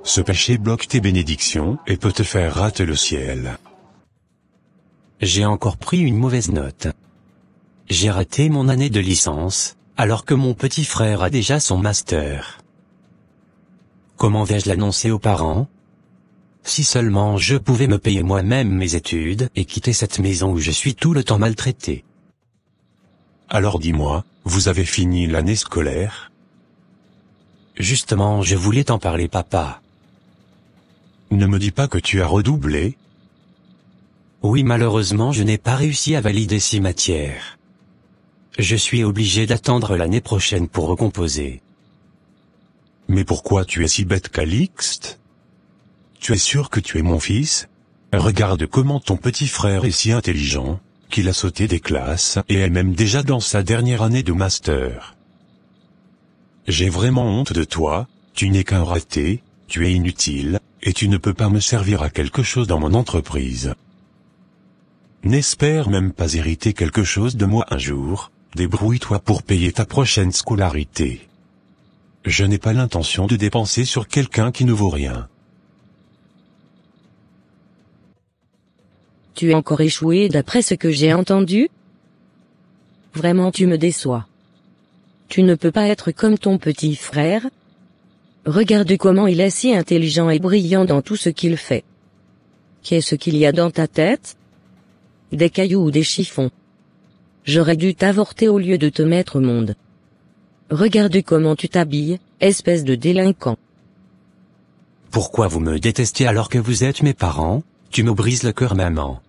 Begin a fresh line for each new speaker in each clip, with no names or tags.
Ce péché bloque tes bénédictions et peut te faire rater le ciel.
J'ai encore pris une mauvaise note. J'ai raté mon année de licence, alors que mon petit frère a déjà son master. Comment vais-je l'annoncer aux parents? Si seulement je pouvais me payer moi-même mes études et quitter cette maison où je suis tout le temps maltraité.
Alors dis-moi, vous avez fini l'année scolaire?
Justement, je voulais t'en parler, papa.
Ne me dis pas que tu as redoublé.
Oui, malheureusement, je n'ai pas réussi à valider 6 matières. Je suis obligé d'attendre l'année prochaine pour recomposer.
Mais pourquoi tu es si bête, Calixte? Tu es sûr que tu es mon fils? Regarde comment ton petit frère est si intelligent, qu'il a sauté des classes et est même déjà dans sa dernière année de master. J'ai vraiment honte de toi, tu n'es qu'un raté, tu es inutile, et tu ne peux pas me servir à quelque chose dans mon entreprise. N'espère même pas hériter quelque chose de moi un jour, débrouille-toi pour payer ta prochaine scolarité. Je n'ai pas l'intention de dépenser sur quelqu'un qui ne vaut rien.
Tu as encore échoué d'après ce que j'ai entendu? Vraiment, tu me déçois. Tu ne peux pas être comme ton petit frère. Regarde comment il est si intelligent et brillant dans tout ce qu'il fait. Qu'est-ce qu'il y a dans ta tête? Des cailloux ou des chiffons? J'aurais dû t'avorter au lieu de te mettre au monde. Regarde comment tu t'habilles, espèce de délinquant.
Pourquoi vous me détestez alors que vous êtes mes parents? Tu me brises le cœur, maman.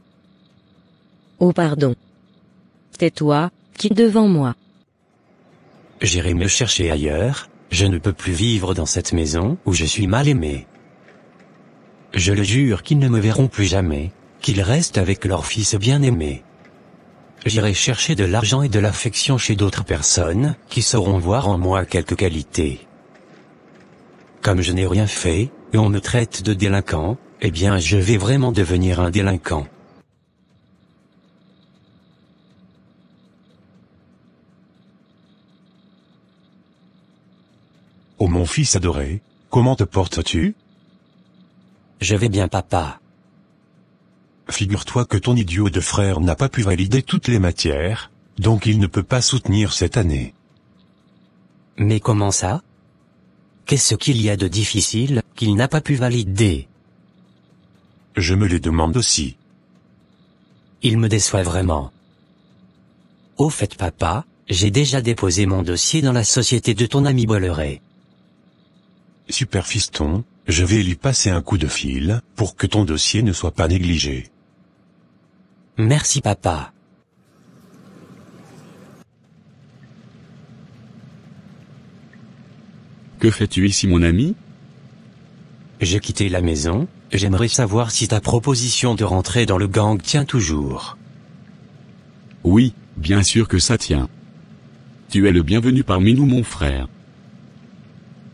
Oh pardon. Tais-toi, quitte devant moi.
J'irai me chercher ailleurs, je ne peux plus vivre dans cette maison où je suis mal aimé. Je le jure qu'ils ne me verront plus jamais, qu'ils restent avec leur fils bien-aimé. J'irai chercher de l'argent et de l'affection chez d'autres personnes, qui sauront voir en moi quelques qualités. Comme je n'ai rien fait, et on me traite de délinquant, eh bien je vais vraiment devenir un délinquant.
Oh mon fils adoré, comment te portes-tu?
Je vais bien, papa.
Figure-toi que ton idiot de frère n'a pas pu valider toutes les matières, donc il ne peut pas soutenir cette année.
Mais comment ça? Qu'est-ce qu'il y a de difficile, qu'il n'a pas pu valider?
Je me les demande aussi.
Il me déçoit vraiment. Au fait, papa, j'ai déjà déposé mon dossier dans la société de ton ami Bolloré.
Super fiston, je vais lui passer un coup de fil, pour que ton dossier ne soit pas négligé.
Merci, papa.
Que fais-tu ici, mon ami?
J'ai quitté la maison, j'aimerais savoir si ta proposition de rentrer dans le gang tient toujours.
Oui, bien sûr que ça tient. Tu es le bienvenu parmi nous, mon frère.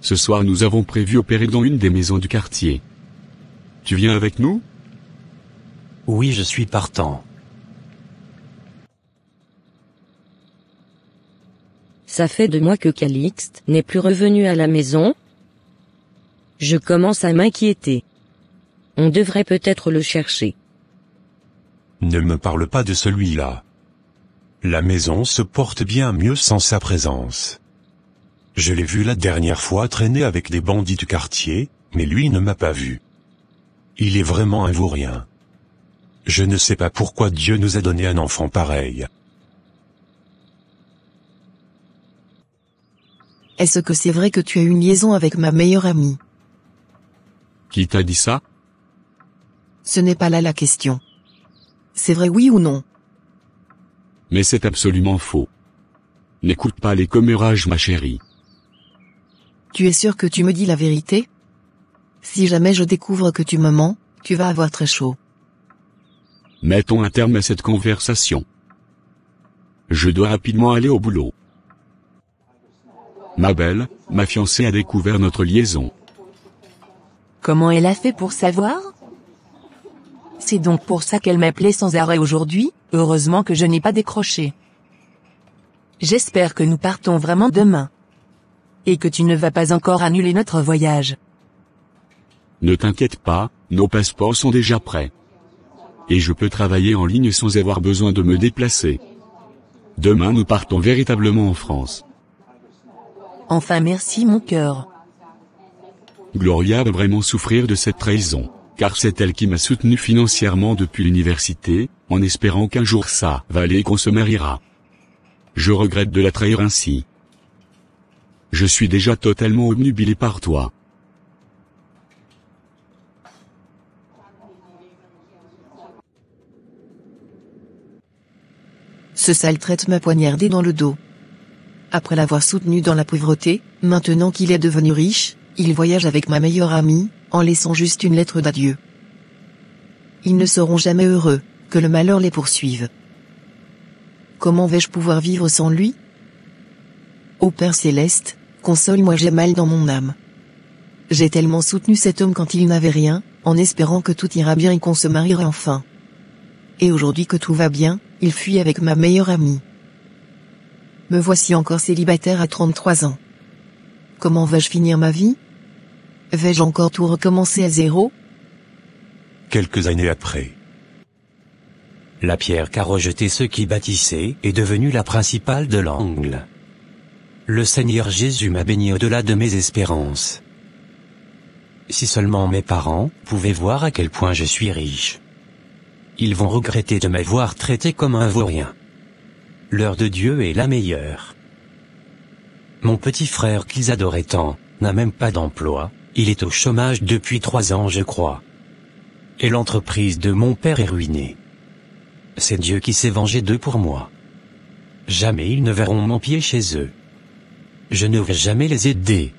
Ce soir nous avons prévu opérer dans une des maisons du quartier. Tu viens avec nous?
Oui, je suis partant.
Ça fait 2 mois que Calixte n'est plus revenu à la maison. Je commence à m'inquiéter. On devrait peut-être le chercher.
Ne me parle pas de celui-là. La maison se porte bien mieux sans sa présence. Je l'ai vu la dernière fois traîner avec des bandits du quartier, mais lui ne m'a pas vu. Il est vraiment un vaurien. Je ne sais pas pourquoi Dieu nous a donné un enfant pareil.
Est-ce que c'est vrai que tu as une liaison avec ma meilleure amie?
Qui t'a dit ça?
Ce n'est pas là la question. C'est vrai, oui ou non?
Mais c'est absolument faux. N'écoute pas les commérages, ma chérie.
Tu es sûr que tu me dis la vérité? Si jamais je découvre que tu me mens, tu vas avoir très chaud.
Mettons un terme à cette conversation. Je dois rapidement aller au boulot. Ma belle, ma fiancée a découvert notre liaison.
Comment elle a fait pour savoir? C'est donc pour ça qu'elle m'appelait sans arrêt aujourd'hui, heureusement que je n'ai pas décroché. J'espère que nous partons vraiment demain. Et que tu ne vas pas encore annuler notre voyage.
Ne t'inquiète pas, nos passeports sont déjà prêts. Et je peux travailler en ligne sans avoir besoin de me déplacer. Demain nous partons véritablement en France.
Enfin merci mon cœur.
Gloria va vraiment souffrir de cette trahison, car c'est elle qui m'a soutenu financièrement depuis l'université, en espérant qu'un jour ça va aller et qu'on se mariera. Je regrette de la trahir ainsi. Je suis déjà totalement obnubilé par toi.
Ce sale traître m'a poignardé dans le dos. Après l'avoir soutenu dans la pauvreté, maintenant qu'il est devenu riche, il voyage avec ma meilleure amie, en laissant juste une lettre d'adieu. Ils ne seront jamais heureux, que le malheur les poursuive. Comment vais-je pouvoir vivre sans lui? Ô Père Céleste, console-moi, j'ai mal dans mon âme. J'ai tellement soutenu cet homme quand il n'avait rien, en espérant que tout ira bien et qu'on se mariera enfin. Et aujourd'hui que tout va bien, il fuit avec ma meilleure amie. Me voici encore célibataire à 33 ans. Comment vais-je finir ma vie? Vais-je encore tout recommencer à zéro?
Quelques années après.
La pierre qu'a rejetée ceux qui bâtissaient est devenue la principale de l'angle. Le Seigneur Jésus m'a béni au-delà de mes espérances. Si seulement mes parents pouvaient voir à quel point je suis riche. Ils vont regretter de m'avoir traité comme un vaurien. L'heure de Dieu est la meilleure. Mon petit frère qu'ils adoraient tant, n'a même pas d'emploi, il est au chômage depuis 3 ans je crois. Et l'entreprise de mon père est ruinée. C'est Dieu qui s'est vengé d'eux pour moi. Jamais ils ne verront mon pied chez eux. Je ne vais jamais les aider.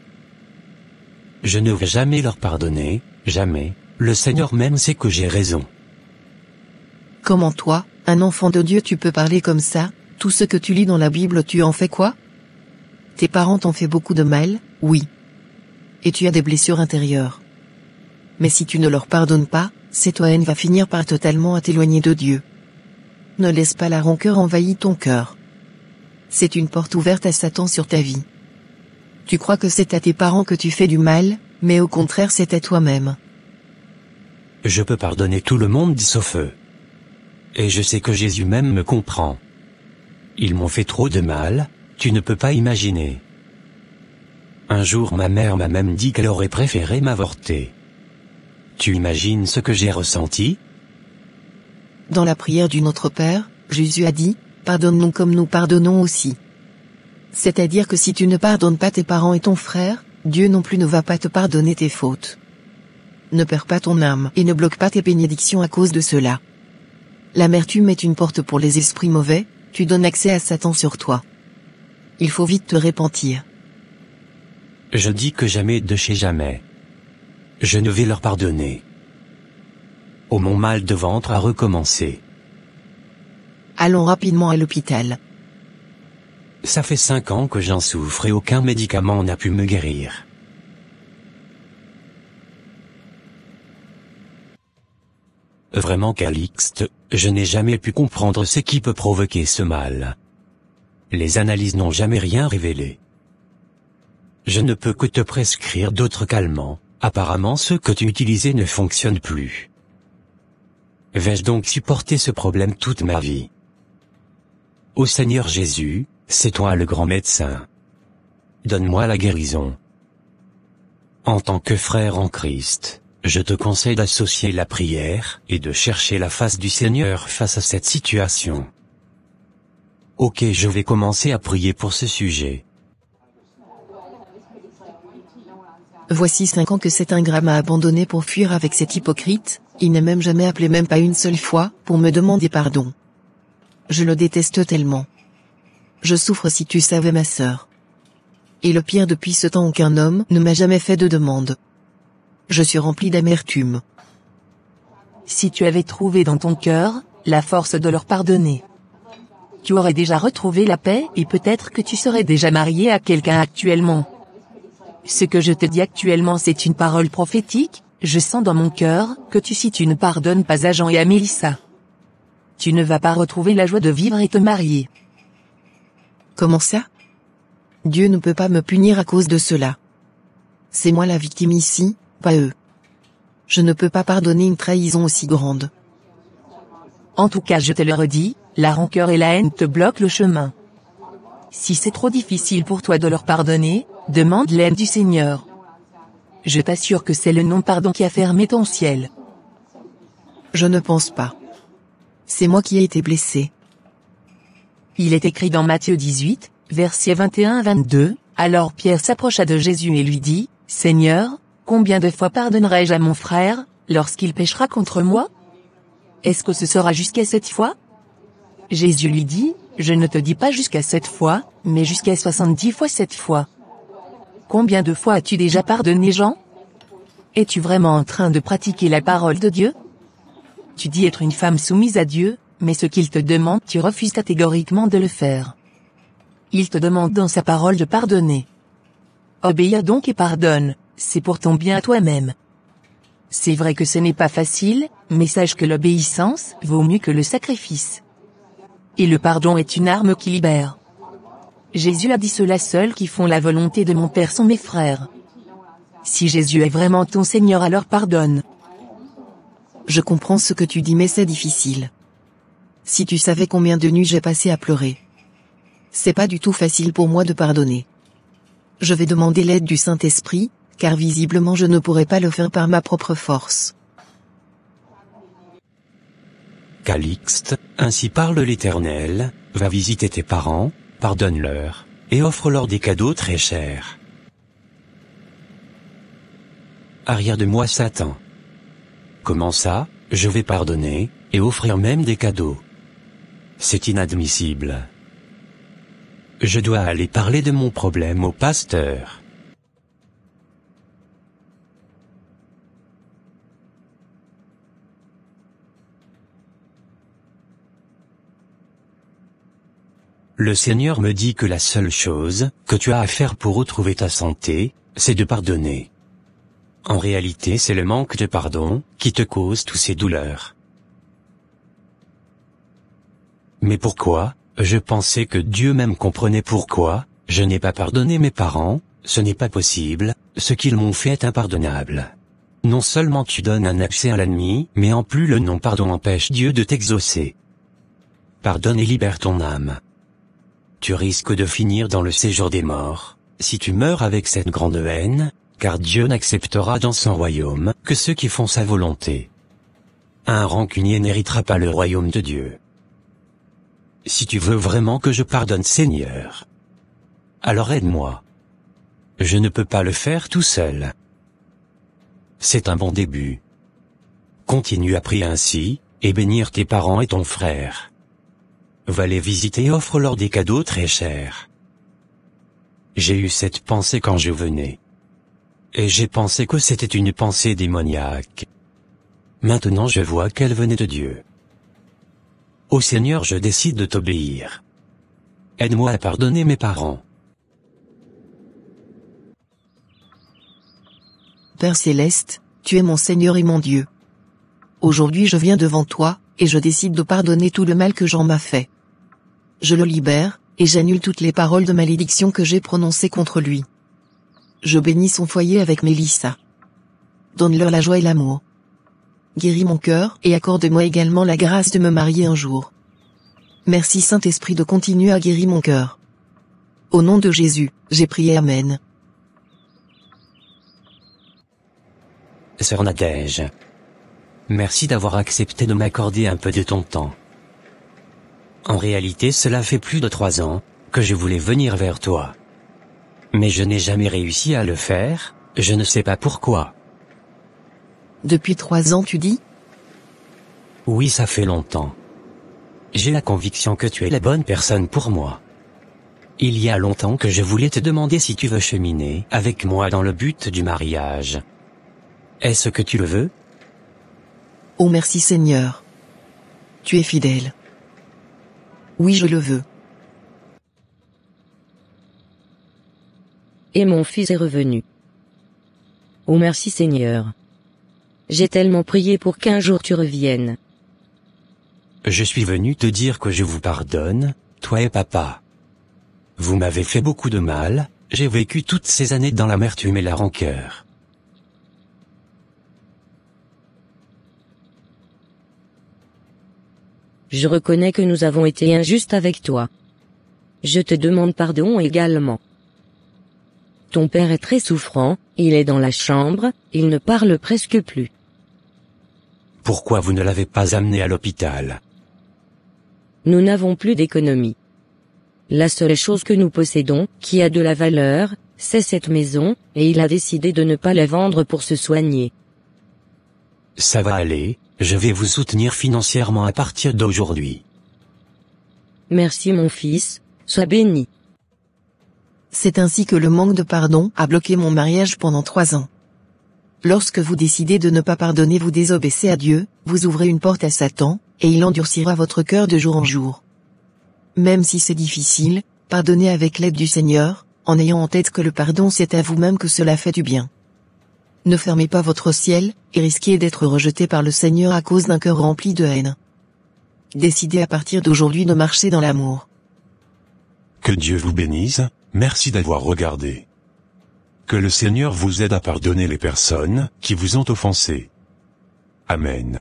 Je ne vais jamais leur pardonner, jamais, le Seigneur même sait que j'ai raison.
Comment toi, un enfant de Dieu, tu peux parler comme ça? Tout ce que tu lis dans la Bible, tu en fais quoi? Tes parents t'ont fait beaucoup de mal, oui. Et tu as des blessures intérieures. Mais si tu ne leur pardonnes pas, cette haine va finir par totalement t'éloigner de Dieu. Ne laisse pas la rancœur envahir ton cœur. C'est une porte ouverte à Satan sur ta vie. Tu crois que c'est à tes parents que tu fais du mal, mais au contraire c'est à toi-même.
Je peux pardonner tout le monde sauf eux. Et je sais que Jésus même me comprend. Ils m'ont fait trop de mal, tu ne peux pas imaginer. Un jour ma mère m'a même dit qu'elle aurait préféré m'avorter. Tu imagines ce que j'ai ressenti?
Dans la prière du Notre Père, Jésus a dit, « Pardonne-nous comme nous pardonnons aussi ». C'est-à-dire que si tu ne pardonnes pas tes parents et ton frère, Dieu non plus ne va pas te pardonner tes fautes. Ne perds pas ton âme et ne bloque pas tes bénédictions à cause de cela. L'amertume est une porte pour les esprits mauvais, tu donnes accès à Satan sur toi. Il faut vite te repentir.
Je dis que jamais de chez jamais. Je ne vais leur pardonner. Oh mon mal de ventre a recommencé.
Allons rapidement à l'hôpital.
Ça fait 5 ans que j'en souffre et aucun médicament n'a pu me guérir. Vraiment Calixte, je n'ai jamais pu comprendre ce qui peut provoquer ce mal. Les analyses n'ont jamais rien révélé. Je ne peux que te prescrire d'autres calmants, apparemment ceux que tu utilisais ne fonctionnent plus. Vais-je donc supporter ce problème toute ma vie? Ô Seigneur Jésus, c'est toi le grand médecin. Donne-moi la guérison. En tant que frère en Christ, je te conseille d'associer la prière et de chercher la face du Seigneur face à cette situation. Ok, je vais commencer à prier pour ce sujet.
Voici 5 ans que cet ingrat m'a abandonné pour fuir avec cet hypocrite, il n'a même jamais appelé même pas une seule fois, pour me demander pardon. Je le déteste tellement. Je souffre si tu savais ma sœur. Et le pire depuis ce temps aucun homme ne m'a jamais fait de demande. Je suis rempli d'amertume.
Si tu avais trouvé dans ton cœur, la force de leur pardonner, tu aurais déjà retrouvé la paix et peut-être que tu serais déjà marié à quelqu'un actuellement. Ce que je te dis actuellement c'est une parole prophétique, je sens dans mon cœur que si tu ne pardonnes pas à Jean et à Mélissa, tu ne vas pas retrouver la joie de vivre et te marier.
Comment ça? Dieu ne peut pas me punir à cause de cela. C'est moi la victime ici, pas eux. Je ne peux pas pardonner une trahison aussi grande.
En tout cas, je te le redis, la rancœur et la haine te bloquent le chemin. Si c'est trop difficile pour toi de leur pardonner, demande l'aide du Seigneur. Je t'assure que c'est le non-pardon qui a fermé ton ciel.
Je ne pense pas. C'est moi qui ai été blessé.
Il est écrit dans Matthieu 18, versets 21-22, alors Pierre s'approcha de Jésus et lui dit, « Seigneur, combien de fois pardonnerai-je à mon frère, lorsqu'il péchera contre moi? Est-ce que ce sera jusqu'à 7 fois? » Jésus lui dit, « Je ne te dis pas jusqu'à 7 fois, mais jusqu'à 70 fois 7 fois. » Combien de fois as-tu déjà pardonné Jean? Es-tu vraiment en train de pratiquer la parole de Dieu? Tu dis être une femme soumise à Dieu, mais ce qu'il te demande tu refuses catégoriquement de le faire. Il te demande dans sa parole de pardonner. Obéis donc et pardonne, c'est pour ton bien à toi-même. C'est vrai que ce n'est pas facile, mais sache que l'obéissance vaut mieux que le sacrifice. Et le pardon est une arme qui libère. Jésus a dit ceux-là seuls qui font la volonté de mon Père sont mes frères. Si Jésus est vraiment ton Seigneur alors pardonne.
Je comprends ce que tu dis mais c'est difficile. Si tu savais combien de nuits j'ai passé à pleurer. C'est pas du tout facile pour moi de pardonner. Je vais demander l'aide du Saint-Esprit, car visiblement je ne pourrai pas le faire par ma propre force.
Calixte, ainsi parle l'Éternel, va visiter tes parents, pardonne-leur, et offre-leur des cadeaux très chers. Arrière de moi Satan. Comment ça, je vais pardonner, et offrir même des cadeaux? C'est inadmissible. Je dois aller parler de mon problème au pasteur. Le Seigneur me dit que la seule chose que tu as à faire pour retrouver ta santé, c'est de pardonner. En réalité, c'est le manque de pardon qui te cause toutes ces douleurs. Mais pourquoi? Je pensais que Dieu même comprenait pourquoi je n'ai pas pardonné mes parents. Ce n'est pas possible, ce qu'ils m'ont fait est impardonnable. Non seulement tu donnes un accès à l'ennemi, mais en plus le non-pardon empêche Dieu de t'exaucer. Pardonne et libère ton âme. Tu risques de finir dans le séjour des morts, si tu meurs avec cette grande haine, car Dieu n'acceptera dans son royaume que ceux qui font sa volonté. Un rancunier n'héritera pas le royaume de Dieu. Si tu veux vraiment que je pardonne Seigneur, alors aide-moi. Je ne peux pas le faire tout seul. C'est un bon début. Continue à prier ainsi, et bénir tes parents et ton frère. Va les visiter et offre-leur des cadeaux très chers. J'ai eu cette pensée quand je venais. Et j'ai pensé que c'était une pensée démoniaque. Maintenant je vois qu'elle venait de Dieu. Ô Seigneur, je décide de t'obéir. Aide-moi à pardonner mes parents.
Père Céleste, tu es mon Seigneur et mon Dieu. Aujourd'hui je viens devant toi, et je décide de pardonner tout le mal que Jean m'a fait. Je le libère, et j'annule toutes les paroles de malédiction que j'ai prononcées contre lui. Je bénis son foyer avec Mélissa. Donne-leur la joie et l'amour. Guéris mon cœur, et accorde-moi également la grâce de me marier un jour. Merci Saint-Esprit de continuer à guérir mon cœur. Au nom de Jésus, j'ai prié Amen.
Sœur Nadège. Merci d'avoir accepté de m'accorder un peu de ton temps. En réalité, cela fait plus de 3 ans que je voulais venir vers toi. Mais je n'ai jamais réussi à le faire, je ne sais pas pourquoi.
Depuis 3 ans tu dis?
Oui, ça fait longtemps. J'ai la conviction que tu es la bonne personne pour moi. Il y a longtemps que je voulais te demander si tu veux cheminer avec moi dans le but du mariage. Est-ce que tu le veux?
Oh merci Seigneur. Tu es fidèle. Oui, je le veux.
Et mon fils est revenu. Oh merci Seigneur. J'ai tellement prié pour qu'un jour tu reviennes.
Je suis venu te dire que je vous pardonne, toi et papa. Vous m'avez fait beaucoup de mal, j'ai vécu toutes ces années dans l'amertume et la rancœur.
je reconnais que nous avons été injustes avec toi. Je te demande pardon également. Ton père est très souffrant, il est dans la chambre, il ne parle presque plus.
Pourquoi vous ne l'avez pas amené à l'hôpital?
Nous n'avons plus d'économie. La seule chose que nous possédons, qui a de la valeur, c'est cette maison, et il a décidé de ne pas la vendre pour se soigner.
Ça va aller, je vais vous soutenir financièrement à partir d'aujourd'hui.
Merci mon fils, sois béni.
C'est ainsi que le manque de pardon a bloqué mon mariage pendant 3 ans. Lorsque vous décidez de ne pas pardonner, vous désobéissez à Dieu, vous ouvrez une porte à Satan, et il endurcira votre cœur de jour en jour. Même si c'est difficile, pardonnez avec l'aide du Seigneur, en ayant en tête que le pardon c'est à vous-même que cela fait du bien. Ne fermez pas votre ciel, et risquez d'être rejeté par le Seigneur à cause d'un cœur rempli de haine. Décidez à partir d'aujourd'hui de marcher dans l'amour.
Que Dieu vous bénisse, merci d'avoir regardé. Que le Seigneur vous aide à pardonner les personnes qui vous ont offensé. Amen.